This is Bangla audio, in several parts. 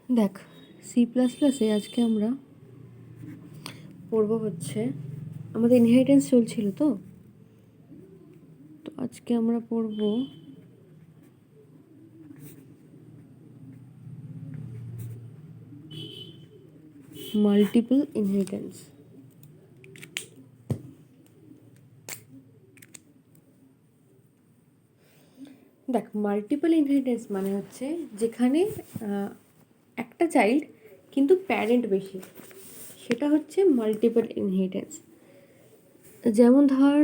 দেখ, সি প্লাস প্লাসে আজকে আমরা পড়ব হচ্ছে, আমাদের ইনহেরিটেন্স চলছিল তো তো আজকে আমরা পড়ব মাল্টিপল ইনহেরিটেন্স। দেখ, মাল্টিপল ইনহেরিটেন্স মানে হচ্ছে যেখানে একটা চাইল্ড কিন্তু প্যারেন্ট বেশি, সেটা হচ্ছে মাল্টিপল ইনহেরিটেন্স। যেমন ধর,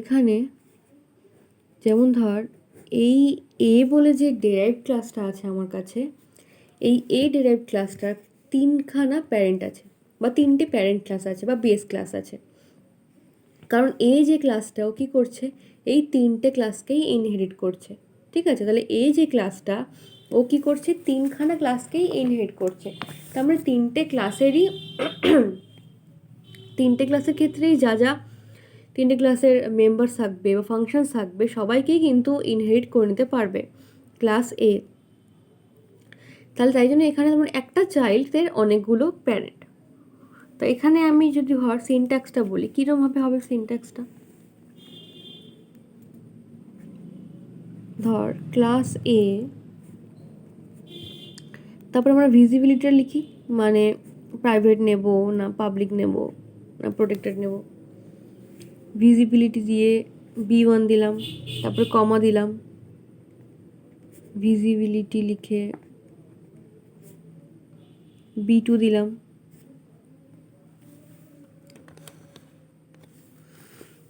এখানে যেমন ধর এই এ বলে যে ডেরাইভ ক্লাসটা আছে আমার কাছে, এই এ ডেরাইভ ক্লাসটার তিনখানা প্যারেন্ট আছে বা তিনটে প্যারেন্ট ক্লাস আছে বা বেস ক্লাস আছে। কারণ এ যে ক্লাসটা ও কী করছে, এই তিনটে ক্লাসকেই ইনহেরিট করছে। ঠিক আছে, তাহলে এ যে ক্লাসটা ও কী করছে, তিনখানা ক্লাসকেই ইনহেরিট করছে। তার মানে তিনটে ক্লাসের ক্ষেত্রেই যা যা তিনটে ক্লাসের মেম্বার থাকবে বা ফাংশন থাকবে সবাইকেই কিন্তু ইনহেরিট করে নিতে পারবে ক্লাস এ। তাহলে তাই জন্য এখানে যেমন একটা চাইল্ডদের অনেকগুলো প্যারেন্ট। তো এখানে আমি যদি সিনট্যাক্সটা বলি, কীরকমভাবে হবে সিনট্যাক্সটা, ধর ক্লাস এ, তারপর আমরা ভিজিবিলিটিটা লিখি, মানে প্রাইভেট নেব না পাবলিক নেব না প্রোটেক্টেড নেব। ভিজিবিলিটি দিয়ে B1 দিলাম, তারপরে কমা দিলাম, ভিজিবিলিটি লিখে B2 দিলাম।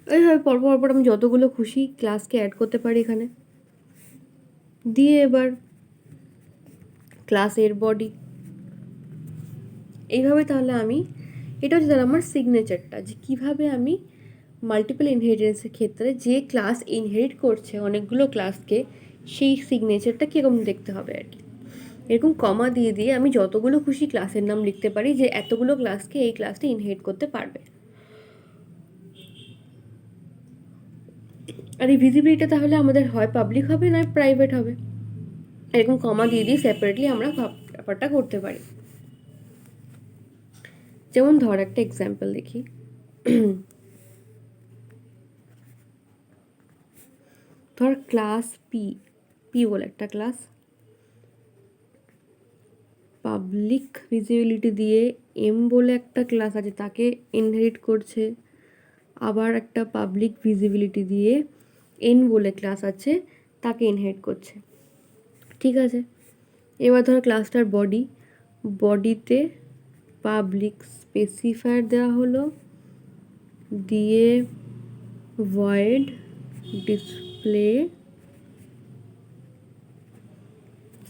এইভাবে পরপর আমি যতগুলো খুশি ক্লাসকে অ্যাড করতে পারি এখানে দিয়ে। এবার ক্লাস এর বডি এইভাবে, তাহলে আমি এটা হচ্ছে তাহলে আমার সিগনেচারটা, যে কীভাবে আমি মাল্টিপল ইনহেরিটেন্সের ক্ষেত্রে যে ক্লাস ইনহেরিট করছে অনেকগুলো ক্লাসকে, সেই সিগনেচারটা কীরকম দেখতে হবে আর কি। এরকম কমা দিয়ে দিয়ে আমি যতগুলো খুশি ক্লাসের নাম লিখতে পারি যে এতগুলো ক্লাসকে এই ক্লাসটা ইনহেরিট করতে পারবে। আর এই ভিজিবিলিটিটা তাহলে আমাদের হয় পাবলিক হবে নয় প্রাইভেট হবে। এরকম কমা দিয়ে দিয়ে সেপারেটলি আমরা ব্যাপারটা করতে পারি। যেমন ধর একটা এক্সাম্পল দেখি, ধর ক্লাস পি বলে একটা ক্লাস, পাবলিক ভিজিবিলিটি দিয়ে এম বলে একটা ক্লাস আছে তাকে ইনহেরিট করছে, আবার একটা পাবলিক ভিজিবিলিটি দিয়ে এন বলে ক্লাস আছে তাকে ইনহেরিট করছে। ঠিক আছে, এবার ধর ক্লাসটার বডিতে পাবলিক স্পেসিফায়ার দেওয়া হলো, দিয়ে ভয়েড ডিসপ্লে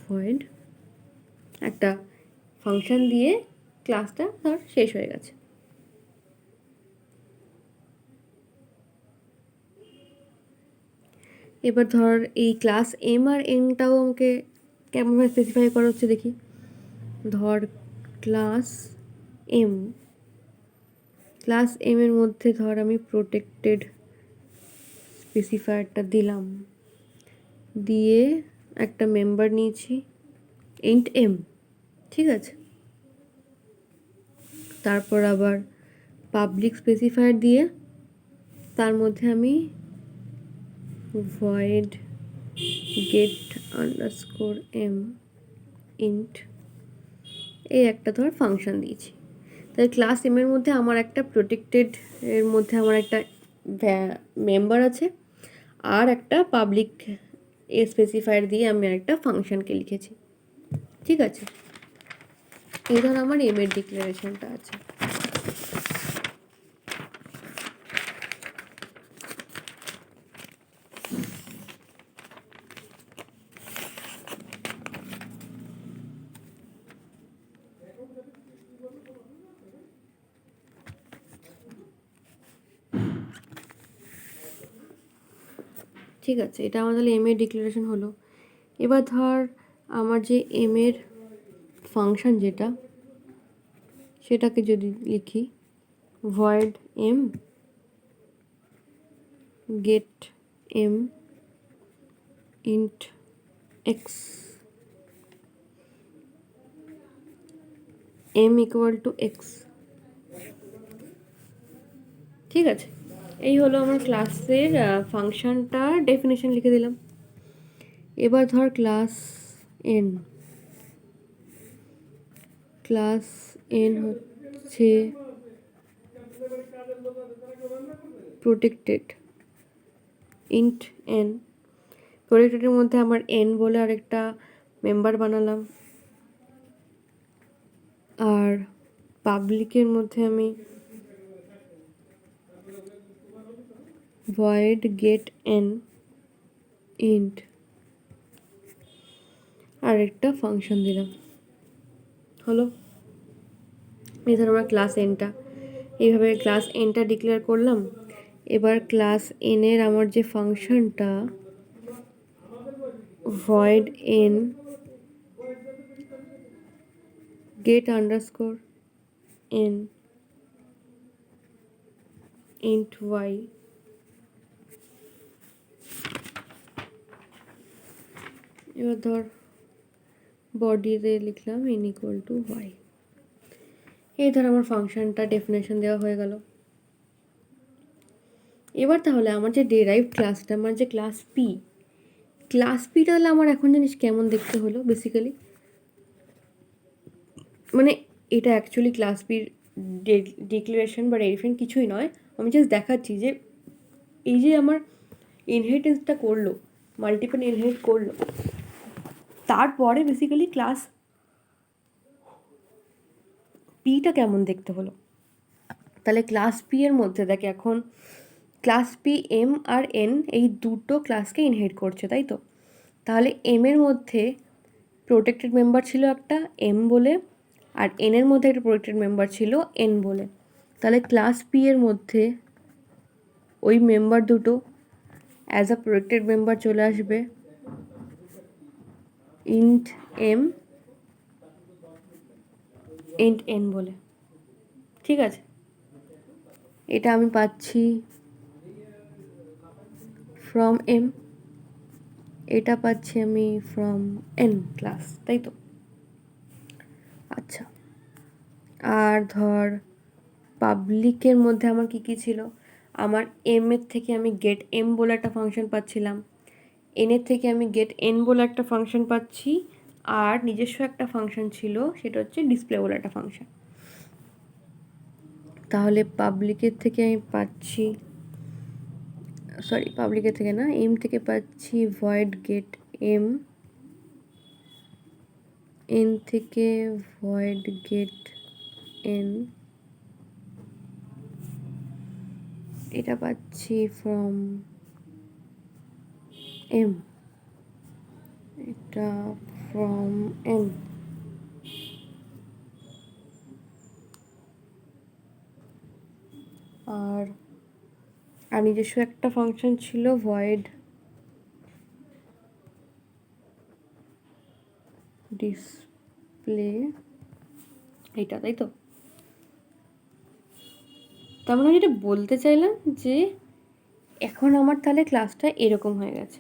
ভয়েড একটা ফাংশন দিয়ে ক্লাসটা ধর শেষ হয়ে গেছে। এবার ধর এই ক্লাস এম আর এনটাও আমাকে কেমনভাবে স্পেসিফাই করা হচ্ছে দেখি। ধর ক্লাস এম এর মধ্যে ধর আমি প্রোটেক্টেড স্পেসিফায়ারটা দিলাম, দিয়ে একটা মেম্বার নিয়েছি ইন্ট এম। ঠিক আছে, তারপর আবার পাবলিক স্পেসিফায়ার দিয়ে তার মধ্যে আমি void get underscore m int এই একটা ধর ফাংশন দিয়েছি। তাহলে ক্লাস এম এর মধ্যে আমার একটা প্রোটেক্টেড এর মধ্যে আমার একটা মেম্বার আছে, আর একটা পাবলিক স্পেসিফায়ার দিয়ে আমি আরেকটা ফাংশনকে লিখেছি। ঠিক আছে, এই ধর আমার এম এর ডিক্লারেশনটা আছে। ঠিক আছে, এটা আমার তাহলে এম এর ডিক্লারেশন হলো। এবার ধর আমার যে এম এর ফাংশন যেটা, সেটাকে যদি লিখি void M get m int x m equal to x. ঠিক আছে, এই হলো আমার ক্লাসের ফাংশনটা ডেফিনেশন লিখে দিলাম। এবার ধর ক্লাস এন হচ্ছে প্রোটেক্টেড ইন্ট এন। প্রোটেক্টেডের মধ্যে আমার এন বলে আরেকটা মেম্বার বানালাম, আর পাবলিকের মধ্যে আমি void get n int আরেকটা ফাংশন দিলাম। হলো, এই ধর আমরা ক্লাস এনটা এইভাবে ক্লাস এনটা ডিক্লেয়ার করলাম। এবার ক্লাস এন এর আমার যে ফাংশনটা void n get underscore n int y, এবার ধর বডিতে লিখলাম n ইকুয়াল টু y। এই ধর আমার ফাংশনটা ডেফিনেশন দেওয়া হয়ে গেল। এবার তাহলে আমার যে ডেরাইভড ক্লাসটা, আমার যে ক্লাস পি তাহলে আমার এখন জিনিস কেমন দেখতে হলো বেসিক্যালি, মানে এটা অ্যাকচুয়ালি ক্লাস পির ডিক্লারেশন বা ডেরিভেশন কিছুই নয়, আমি জাস্ট দেখাচ্ছি যে এই যে আমার ইনহেরিটেন্সটা করলো, মাল্টিপল ইনহেরিট করলো, তারপরে বেসিক্যালি ক্লাস পিটা কেমন দেখতে হলো। তাহলে ক্লাস পি এর মধ্যে দেখে এখন class P M R N এই দুটো ক্লাসকে ইনহেরিট করছে, তাই তো? তাহলে এম এর মধ্যে প্রোটেক্টেড মেম্বার ছিল একটা এম বলে, আর এন এর মধ্যে একটা প্রোটেক্টেড মেম্বার ছিল এন বলে। তাহলে ক্লাস পি এর মধ্যে ওই মেম্বার দুটো অ্যাজ আ প্রোটেক্টেড মেম্বার চলে আসবে ইন্ট এম ইন্ট এন বলে। ঠিক আছে, এটা আমি পাচ্ছি ফ্রম এম, এটা পাচ্ছি আমি ফ্রম এন ক্লাস, তাই তো? আচ্ছা, আর ধর পাবলিকের মধ্যে আমার কী কী ছিল, আমার এম এর থেকে আমি গেট এম বলে একটা ফাংশন পাচ্ছিলাম, এন এর থেকে আমি গেট এন বলে একটা ফাংশন পাচ্ছি, আর নিজস্ব একটা ফাংশন ছিল সেটা হচ্ছে ডিসপ্লে বলে একটা ফাংশন। তাহলে পাবলিকের থেকে আমি পাচ্ছি, সরি পাবলিকের থেকে না, এম থেকে পাচ্ছি ভয়েড গেট এম, এন থেকে ভয়েড গেট এন, এটা পাচ্ছি ফ্রম এম, এটা ফ্রম এন। আর নিজস্ব একটা ফাংশন ছিল ভয়েড ডিসপ্লে, এটা, তাই তো? তার মানে যেটা বলতে চাইলাম যে এখন আমার তাহলে ক্লাসটা এরকম হয়ে গেছে।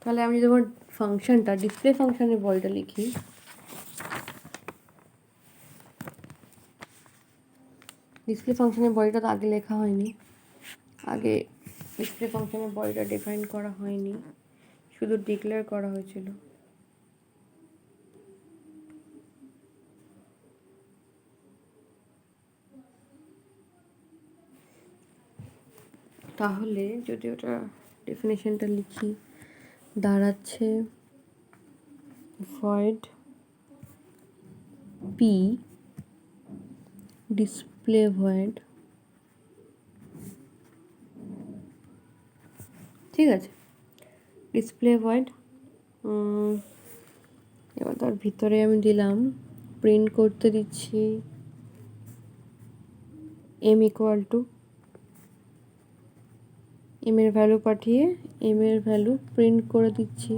তাহলে আমি যদি আমার ফাংশনটা ডিসপ্লে ফাংশনের বডিটা লিখি, ডিসপ্লে ফাংশনের বডিটা তো আগে লেখা হয়নি, আগে ডিসপ্লে ফাংশনের বডিটা ডিফাইন করা হয়নি, শুধু ডিক্লেয়ার করা হয়েছিল। তাহলে যদি ওটা ডেফিনেশনটা লিখি, দাঁড়াচ্ছে ভয়েড পি ডিসপ্লে ভয়েড, ঠিক আছে, ডিসপ্লে ভয়েড। এবার তার ভিতরে আমি দিলাম, প্রিন্ট করতে দিচ্ছি এম ইকুয়াল টু এম এর ভ্যালু পাঠিয়ে এম এর ভ্যালু প্রিন্ট করে দিচ্ছি।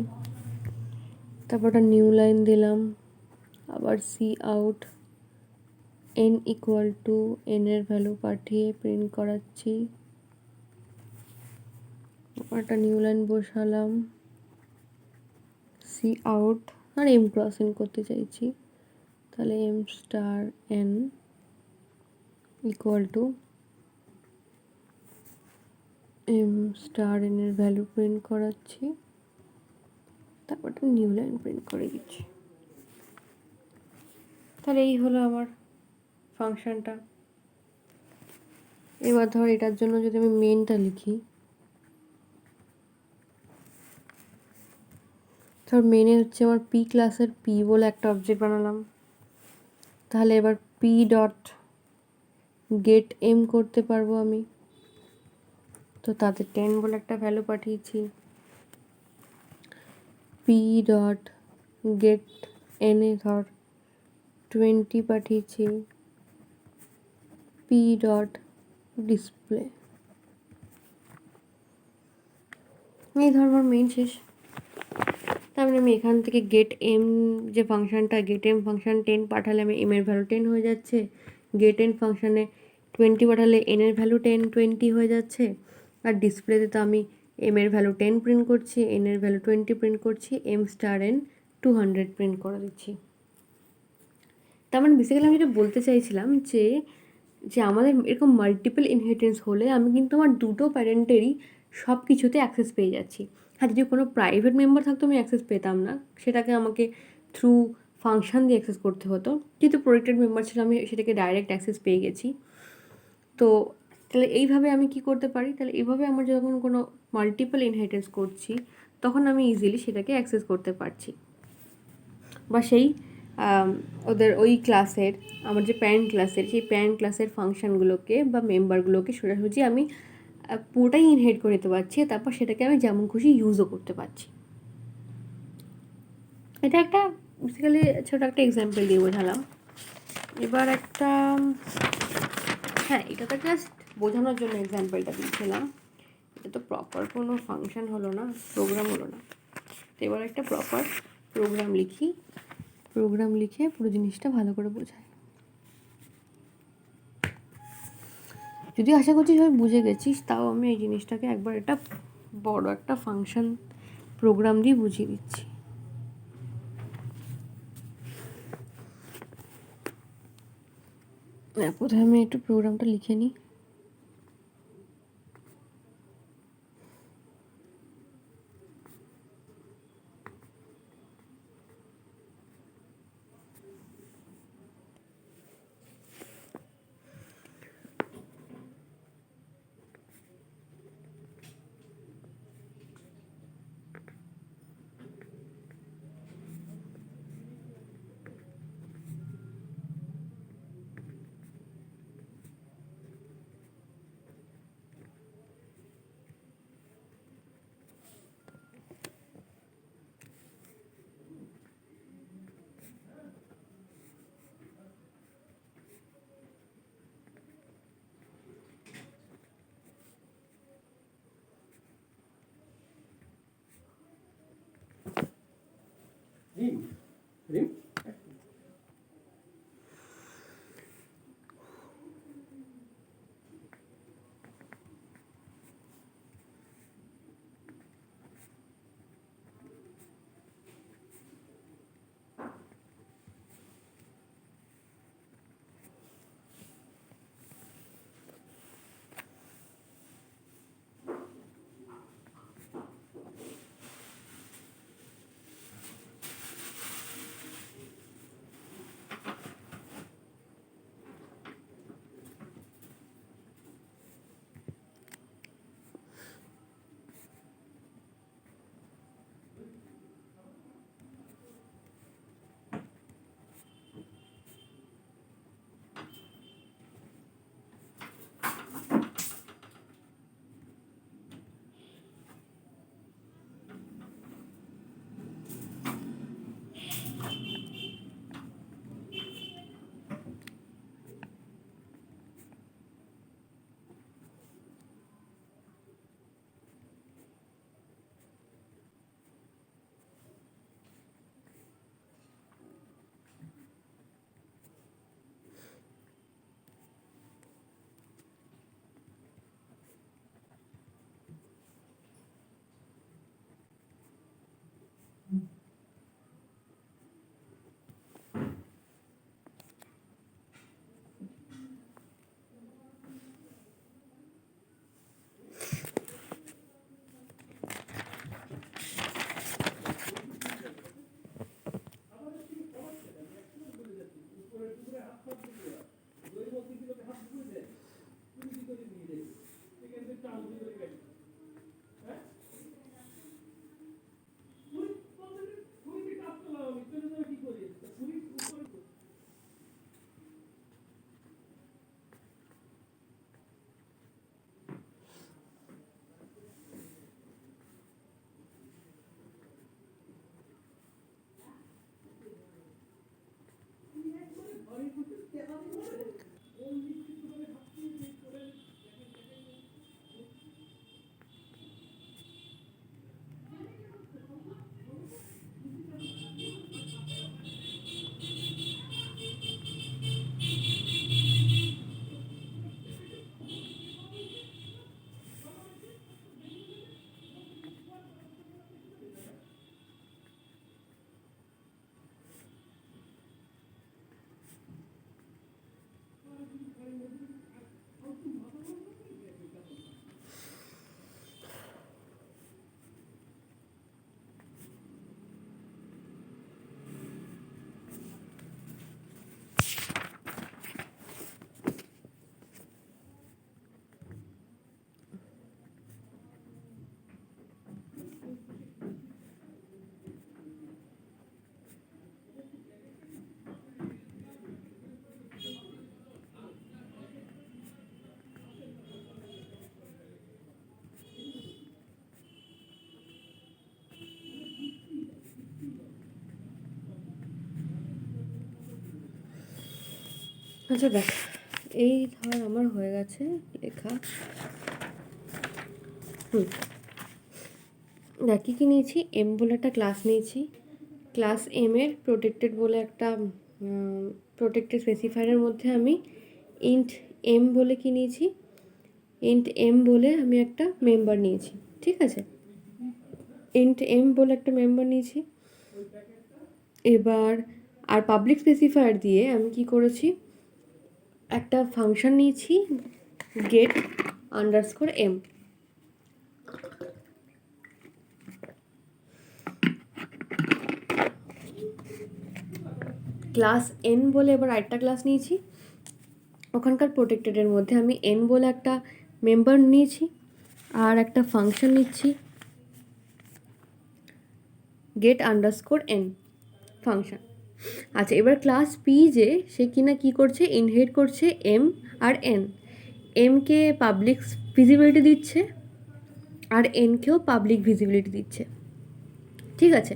তারপর একটা নিউ লাইন দিলাম, আবার c out n equal to n এর ভ্যালু পাঠিয়ে প্রিন্ট করাচ্ছি। একটা নিউ লাইন বসালাম, সি আউট আর এম ক্রস এন করতে চাইছি, তাহলে m star n equal to m star n এর ভ্যালু প্রিন্ট করাচ্ছি, তারপর একটা নিউ লাইন প্রিন্ট করে দিচ্ছি। তাহলে এই হলো আমার ফাংশনটা। এবার ধর এটার জন্য যদি আমি মেনটা লিখি, ধর মেনে হচ্ছে আমার পি ক্লাসের পি বলে একটা অবজেক্ট বানালাম। তাহলে এবার পি ডট গেট এম করতে পারবো আমি, তো তাতে 10 বলে একটা ভ্যালু পাঠিয়েছি। পি ডট গেট এনে ধর 20 পাঠিয়েছি। পি ডট ডিসপ্লে, এই ধর আমার মেইন শেষ। তারপরে আমি এখান থেকে গেট এম যে ফাংশনটা, গেট এম ফাংশন 10 পাঠালে আমি এম এর ভ্যালু 10 হয়ে যাচ্ছে, গেট এন ফাংশনে 20 পাঠালে এন এর ভ্যালু 20 হয়ে যাচ্ছে, আর ডিসপ্লেতে তো আমি এম এর ভ্যালু 10 প্রিন্ট করছি, এন এর ভ্যালু 20 প্রিন্ট করছি, এম স্টার এন 200 প্রিন্ট করে দিচ্ছি। তার মানে বেসিক্যালি আমি যেটা বলতে চাইছিলাম যে যে আমাদের এরকম মাল্টিপল ইনহেরিটেন্স হলে আমি কিন্তু আমার দুটো প্যারেন্টেরই সব কিছুতে অ্যাক্সেস পেয়ে যাচ্ছি। হ্যাঁ, যদি কোনো প্রাইভেট মেম্বার থাকতো আমি অ্যাক্সেস পেতাম না, সেটাকে আমাকে থ্রু ফাংশন দিয়ে অ্যাক্সেস করতে হতো। যেহেতু প্রোটেক্টেড মেম্বার ছিল আমি সেটাকে ডাইরেক্ট অ্যাক্সেস পেয়ে গেছি। তো তাহলে এইভাবে আমি কি করতে পারি, তাহলে এইভাবে আমার যখন কোনো মাল্টিপল ইনহেরিটেন্স করছি তখন আমি ইজিলি সেটাকে অ্যাক্সেস করতে পারছি। বা সেই ওদের ওই ক্লাসের, আমার যে প্যারেন্ট ক্লাসের, সেই প্যারেন্ট ক্লাসের ফাংশানগুলোকে বা মেম্বারগুলোকে সোজাসুজি আমি পুরোটাই ইনহেরিট করে নিতে পারছি, তারপর সেটাকে আমি যেমন খুশি ইউজও করতে পারছি। এটা একটা বেসিক্যালি ছোটো একটা এক্সাম্পল দিয়ে বোঝালাম। এবার একটা, হ্যাঁ এটা তো জাস্ট বোঝানোর জন্য এক্সাম্পলটা দিয়েছিলাম, এটা তো প্রপার কোনো ফাংশন হলো না, প্রোগ্রাম হলো না। তো এবার একটা প্রপার প্রোগ্রাম লিখি, প্রোগ্রাম লিখে পুরো জিনিসটা ভালো করে বোঝাই। যদিও আশা করছি সবাই বুঝে গেছিস, তাও আমি এই জিনিসটাকে একবার একটা বড় একটা ফাংশন প্রোগ্রাম দিয়ে বুঝিয়ে দিচ্ছি। প্রথমে আমি একটু প্রোগ্রামটা লিখে নিই। আচ্ছা দেখ, এই ধর আমার হয়ে গেছে লেখা। দেখ কী কী নিয়েছি। এম বলে একটা ক্লাস নিয়েছি। ক্লাস এম এর প্রোটেক্টেড বলে একটা প্রোটেক্টেড স্পেসিফায়ারের মধ্যে আমি ইন্ট এম বলে কি নিয়েছি, ইন্ট এম বলে আমি একটা মেম্বার নিয়েছি। ঠিক আছে, ইন্ট এম বলে একটা মেম্বার নিয়েছি। এবার আর পাবলিক স্পেসিফায়ার দিয়ে আমি কি করেছি, একটা ফাংশন নিয়েছি get underscore m. Class n বলে এবার আরেকটা ক্লাস নিয়েছি। ওখানকার প্রোটেক্টেডের মধ্যে আমি এন বলে একটা মেম্বার নিয়েছি আর একটা ফাংশন নিচ্ছি গেট আন্ডারস্কোর এন ফাংশন। আচ্ছা, এবার ক্লাস পি যে সে কিনা কি করছে, ইনহেরিট করছে এম আর এন। এমকে পাবলিক ভিজিবিলিটি দিচ্ছে আর এনকেও পাবলিক ভিজিবিলিটি দিচ্ছে। ঠিক আছে,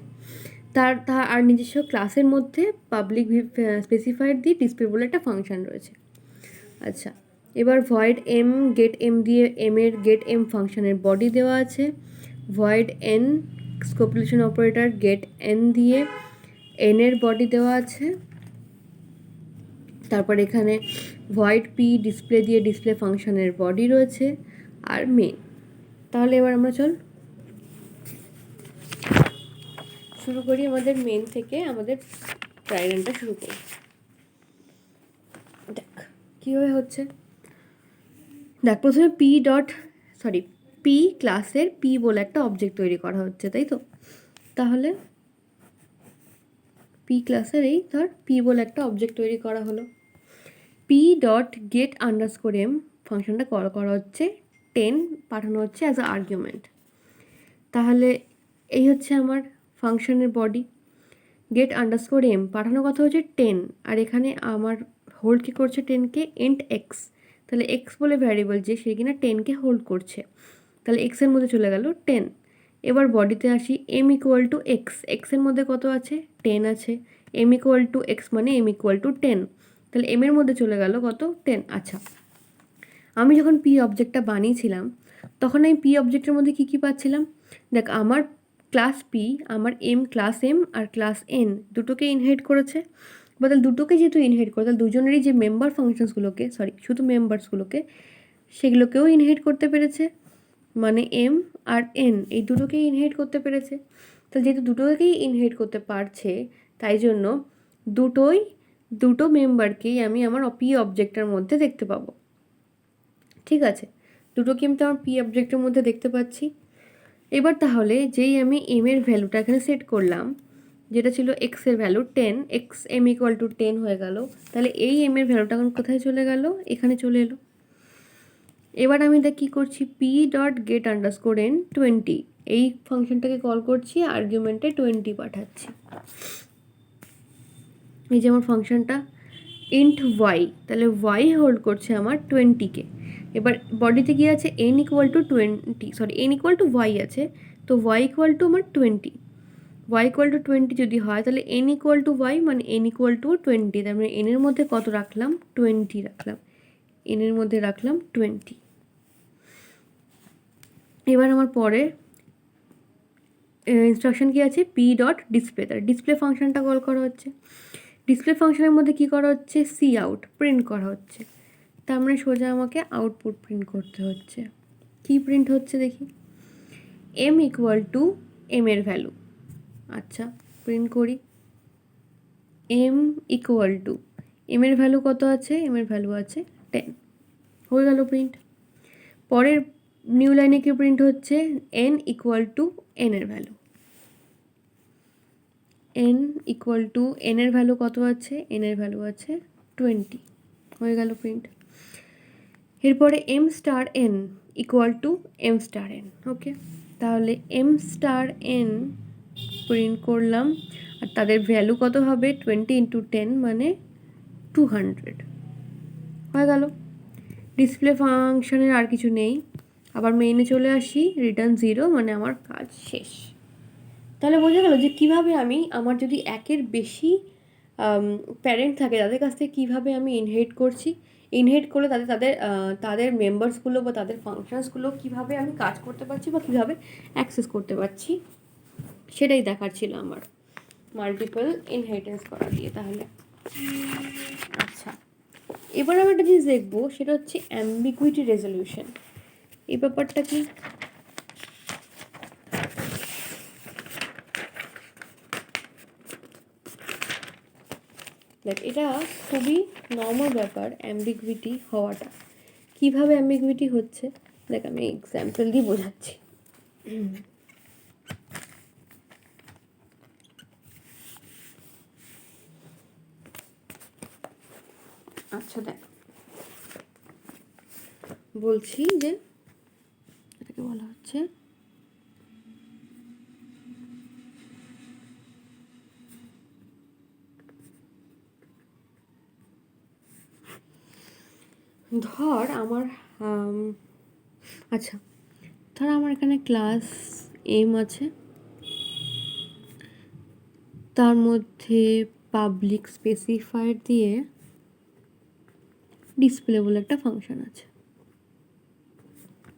তার আর নিজস্ব ক্লাসের মধ্যে পাবলিক স্পেসিফায়ার দিয়ে ডিসপ্লে বলে একটা ফাংশন রয়েছে। আচ্ছা, এবার ভয়েড এম গেট এম দিয়ে এম এর গেট এম ফাংশনের বডি দেওয়া আছে। Void N scope resolution operator get N দিয়ে এন এর বডি দেওয়া আছে। তারপর এখানে ভয়েড পি ডিসপ্লে দিয়ে ডিসপ্লে ফাংশনের বডি রয়েছে আর মেন। তাহলে এবার আমরা শুরু করি আমাদের মেন থেকে, আমাদের ট্রাই রানটা শুরু করি। দেখ কীভাবে হচ্ছে। দেখ প্রথমে পি ক্লাসের পি বলে একটা অবজেক্ট তৈরি করা হচ্ছে, তাই তো? তাহলে পি ক্লাসের এই ধর পি বলে একটা অবজেক্ট তৈরি করা হলো। P dot get underscore m ফাংশনটা কল করা হচ্ছে, 10 পাঠানো হচ্ছে অ্যাজ আ আর্গুমেন্ট। তাহলে এই হচ্ছে আমার ফাংশনের বডি। গেট আন্ডারস্কোর এম পাঠানোর কথা হচ্ছে 10, আর এখানে আমার হোল্ড কী করছে 10কে, ইন্ট এক্স। তাহলে এক্স বলে ভ্যারিয়েবল যে সে কিনা 10কে হোল্ড করছে, তাহলে এক্সের মধ্যে চলে গেল 10। এবার বডিতে আসি, এম ইকুয়াল টু এক্স, এক্সের মধ্যে কত আছে, 10 আছে। এম ইকুয়াল টু এক্স মানে এম ইকুয়াল টু 10, তাহলে এম এর মধ্যে চলে গেল কত, 10। আচ্ছা, আমি যখন পি অবজেক্টটা বানিয়েছিলাম তখন আমি পি অবজেক্টের মধ্যে কী কী পাচ্ছিলাম। দেখ, আমার ক্লাস পি, আমার M class M R class N দুটোকে ইনহেরিট করেছে। বা তাহলে দুটোকে যেহেতু ইনহেরিট করে, তাহলে দুজনেরই যে মেম্বার ফাংশনসগুলোকে, শুধু মেম্বার্সগুলোকে, সেগুলোকেও ইনহেরিট করতে পেরেছে। মানে এম আর এন এই দুটোকেই ইনহেরিট করতে পেরেছে। তাহলে যেহেতু দুটোকেই ইনহেরিট করতে পারছে, তাই জন্য দুটো মেম্বারকেই আমি আমার পি অবজেক্টের মধ্যে দেখতে পাবো। ঠিক আছে, দুটোকে আমি তো আমার পি অবজেক্টের মধ্যে দেখতে পাচ্ছি। এবার তাহলে যেই আমি এম এর ভ্যালুটা এখানে সেট করলাম, যেটা ছিল এক্সের value 10, x m equal to 10 হয়ে গেল। তাহলে এই এম এর ভ্যালুটা এখন কোথায় চলে গেল, এখানে চলে এলো। এবার আমি দেখ কী করছি, P dot get underscore N 20 এই ফাংশনটাকে কল করছি, আর্গুমেন্টে 20 পাঠাচ্ছি। এই যে আমার ফাংশনটা ইন্ট ওয়াই, তাহলে ওয়াই হোল্ড করছে আমার 20কে। এবার বডিতে কী আছে, n equal to 20, n equal to y আছে, তো ওয়াই ইকুয়াল টু আমার 20। ওয়াই ইকুয়াল টু 20 যদি হয়, তাহলে এন ইকুয়াল টু ওয়াই মানে এন ইকুয়াল টু 20। তার মানে এনের মধ্যে কত রাখলাম, 20 রাখলাম, এনের মধ্যে রাখলাম 20। এবার আমার পরে ইনস্ট্রাকশন কী আছে, পি ডট ডিসপ্লে, তার ডিসপ্লে ফাংশনটা কল করা হচ্ছে। ডিসপ্লে ফাংশনের মধ্যে কী করা হচ্ছে, সি আউট প্রিন্ট করা হচ্ছে। তার মানে সোজা আমাকে আউটপুট প্রিন্ট করতে হচ্ছে। কি প্রিন্ট হচ্ছে দেখি, এম ইকুয়াল টু এম এর ভ্যালু। আচ্ছা, প্রিন্ট করি, এম ইকুয়াল টু এম এর ভ্যালু কত আছে, এম এর ভ্যালু আছে 10 হয়ে গেল প্রিন্ট। পরের নিউ লাইনে কি প্রিন্ট হচ্ছে, n ইকুয়াল টু n এর value, n equal to n এর ভ্যালু কত আছে, n এর ভ্যালু আছে 20 হয়ে গেল প্রিন্ট। এরপরে m star n equal to m star n, ওকে, তাহলে m স্টার n প্রিন্ট করলাম আর তাদের ভ্যালু কত হবে 20 ইন্টু 10 মানে 200 হয়ে গেল। ডিসপ্লে ফাংশনের আর কিছু নেই, আবার মেইনে চলে আসি, রিটার্ন 0 মানে আমার কাজ শেষ। তাহলে বোঝা গেল যে কীভাবে আমি আমার যদি একের বেশি প্যারেন্ট থাকে তাদের কাছ থেকে কীভাবে আমি ইনহেরিট করছি, ইনহেরিট করলে তাদের মেম্বার্সগুলো বা তাদের ফাংশনসগুলো কীভাবে আমি কাজ করতে পারছি বা কীভাবে অ্যাক্সেস করতে পারছি, সেটাই দেখার ছিল আমার মাল্টিপল ইনহেরিটেন্স করা দিয়ে। তাহলে আচ্ছা, এবার আমি একটা জিনিস দেখবো, সেটা হচ্ছে অ্যাম্বিগুইটি রেজলিউশন। এই ব্যাপারটা কি, দেখ এটা খুবই নর্মাল ব্যাপার অ্যাম্বিগুইটি হওয়াটা। কীভাবে অ্যাম্বিগুইটি হচ্ছে দেখ, আমি এক্সাম্পল দিয়ে বোঝাচ্ছি। আচ্ছা দেখ, বলছি যে এটাকে বলা হচ্ছে ধর আমার আচ্ছা ধর আমার এখানে ক্লাস এম আছে, তার মধ্যে পাবলিক স্পেসিফায়ার দিয়ে ডিসপ্লে বলে একটা ফাংশন আছে,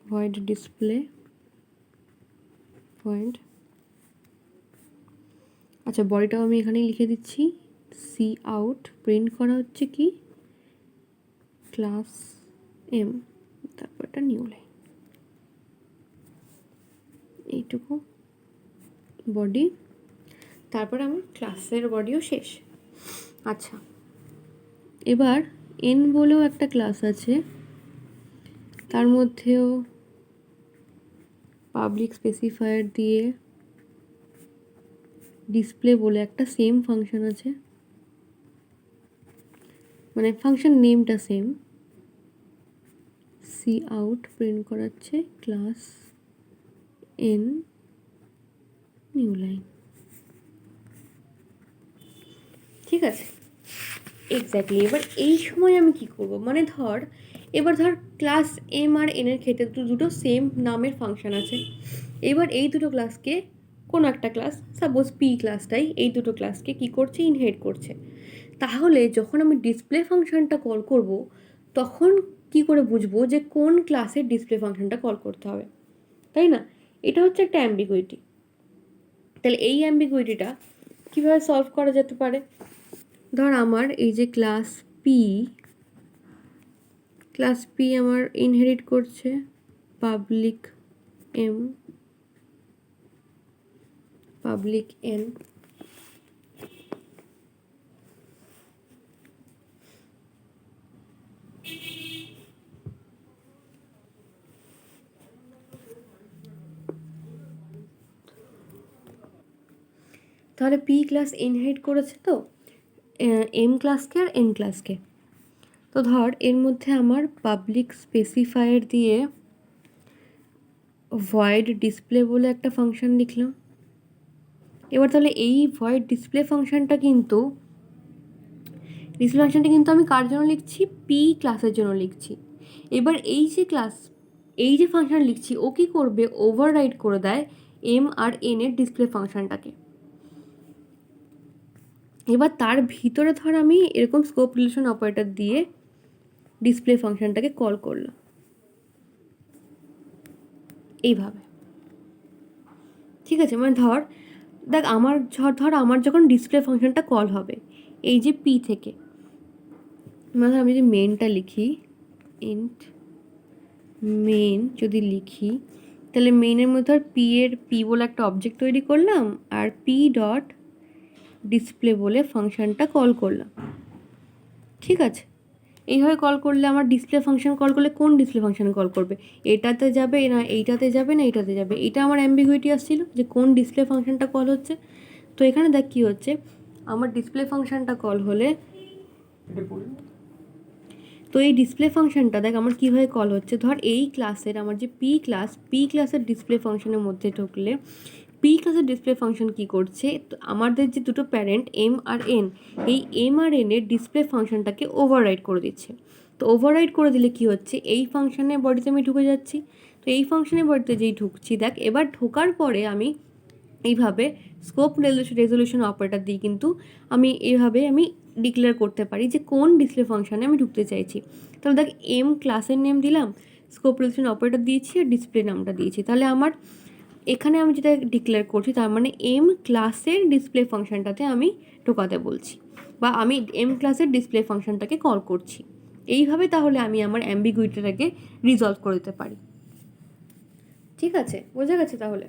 ভয়েড ডিসপ্লে ভয়েড। আচ্ছা বডিটাও আমি এখানেই লিখে দিচ্ছি, সি আউট প্রিন্ট করা হচ্ছে কি ক্লাস এম, তারপর একটা নিউ লাইন, এইটুকু বডি, তারপর আমার ক্লাসের বডিও শেষ। আচ্ছা এবার এন বলেও একটা ক্লাস আছে, তার মধ্যেও পাবলিক স্পেসিফায়ার দিয়ে ডিসপ্লে বলে একটা সেম ফাংশন আছে, মানে ফাংশন নেমটা সেম, সি আউট প্রিন্ট করাচ্ছে ক্লাস এন নিউ লাইন। ঠিক আছে, এক্স্যাক্টলি। এবার এই সময় আমি কি করব, মানে এবার ধর ক্লাস এম আর এন এর ক্ষেত্রে দুটো সেম নামের ফাংশন আছে। এবার এই দুটো ক্লাসকে কোনো একটা ক্লাস, সাপোজ পি ক্লাসটাই এই দুটো ক্লাসকে কি করছে, ইনহেরিট করছে। তাহলে যখন আমি ডিসপ্লে ফাংশনটা কল করব, তখন কি করে বুঝবো যে কোন ক্লাসের ডিসপ্লে ফাংশনটা কল করতে হবে, তাই না? এটা হচ্ছে একটা অ্যাম্বিগুইটি। তাহলে এই অ্যাম্বিগুইটিটা কীভাবে সলভ করা যেতে পারে, ধর আমার এই যে ক্লাস পি আমার ইনহেরিট করছে পাবলিক এম পাবলিক এন, তাহলে পি ক্লাস ইনহেরিট করেছে তো এম ক্লাসকে আর এন ক্লাসকে। তো ধর এর মধ্যে আমার পাবলিক স্পেসিফায়ার দিয়ে ভয়েড ডিসপ্লে বলে একটা ফাংশন লিখলাম। এবার তাহলে এই ভয়েড ডিসপ্লে ফাংশনটা কিন্তু আমি কার জন্য লিখছি, পি ক্লাসের জন্য লিখছি। এবার এই যে ফাংশন লিখছি ও কী করবে, ওভাররাইড করে দেয় এম আর এন এর ডিসপ্লে ফাংশনটাকে। এবার তার ভিতরে ধর আমি এরকম স্কোপ রিলেশন অপারেটর দিয়ে ডিসপ্লে ফাংশনটাকে কল করলাম এইভাবে। ঠিক আছে, মানে দেখ আমার যখন ডিসপ্লে ফাংশনটা কল হবে এই যে পি থেকে, মানে আমি যদি মেনটা লিখি, ইন্ট মেন যদি লিখি, তাহলে মেনের মধ্যে পি বলে একটা অবজেক্ট তৈরি করলাম আর পি ডট ডিসপ্লে বলে ফাংশনটা কল করলাম। ঠিক আছে, এইভাবে কল করলে আমার ডিসপ্লে ফাংশন কল করলে কোন ডিসপ্লে ফাংশনে কল করবে, এটাতে যাবে না এইটাতে যাবে না এইটাতে যাবে, এটা আমার অ্যাম্বিগুইটি আসছিল যে কোন ডিসপ্লে ফাংশনটা কল হচ্ছে। তো এখানে দেখ কী হচ্ছে, আমার ডিসপ্লে ফাংশনটা কল হলে, তো এই ডিসপ্লে ফাংশনটা দেখ আমার কীভাবে কল হচ্ছে, ধর এই ক্লাসের আমার যে পি ক্লাসের ডিসপ্লে ফাংশনের মধ্যে ঢুকলে পি ক্লাসের ডিসপ্লে ফাংশন কী করছে, আমাদের যে দুটো প্যারেন্ট এম আর এন, এই এম আর এনের ডিসপ্লে ফাংশনটাকে ওভাররাইড করে দিচ্ছে। তো ওভাররাইড করে দিলে কি হচ্ছে, এই ফাংশনের বডিতে আমি ঢুকে যাচ্ছি। তো এই ফাংশনের বডিতে যেই ঢুকছি, দেখ এবার ঢোকার পরে আমি এইভাবে স্কোপ রেজলিউশন অপারেটর দিয়ে কিন্তু আমি এইভাবে আমি ডিক্লেয়ার করতে পারি যে কোন ডিসপ্লে ফাংশনে আমি ঢুকতে চাইছি। তাহলে দেখ এম ক্লাসের নেম দিলাম, স্কোপ রেজলিউশন অপারেটর দিয়েছি আর ডিসপ্লে নামটা দিয়েছি। তাহলে আমার এখানে আমি যেটা ডিক্লেয়ার করছি তার মানে এম ক্লাসের ডিসপ্লে ফাংশনটাতে আমি ঢোকাতে বলছি, বা আমি এম ক্লাসের ডিসপ্লে ফাংশনটাকে কল করছি। এইভাবে তাহলে আমি আমার অ্যাম্বিগুইটিটাকে রিজলভ করে দিতে পারি। ঠিক আছে, বোঝা গেছে তাহলে?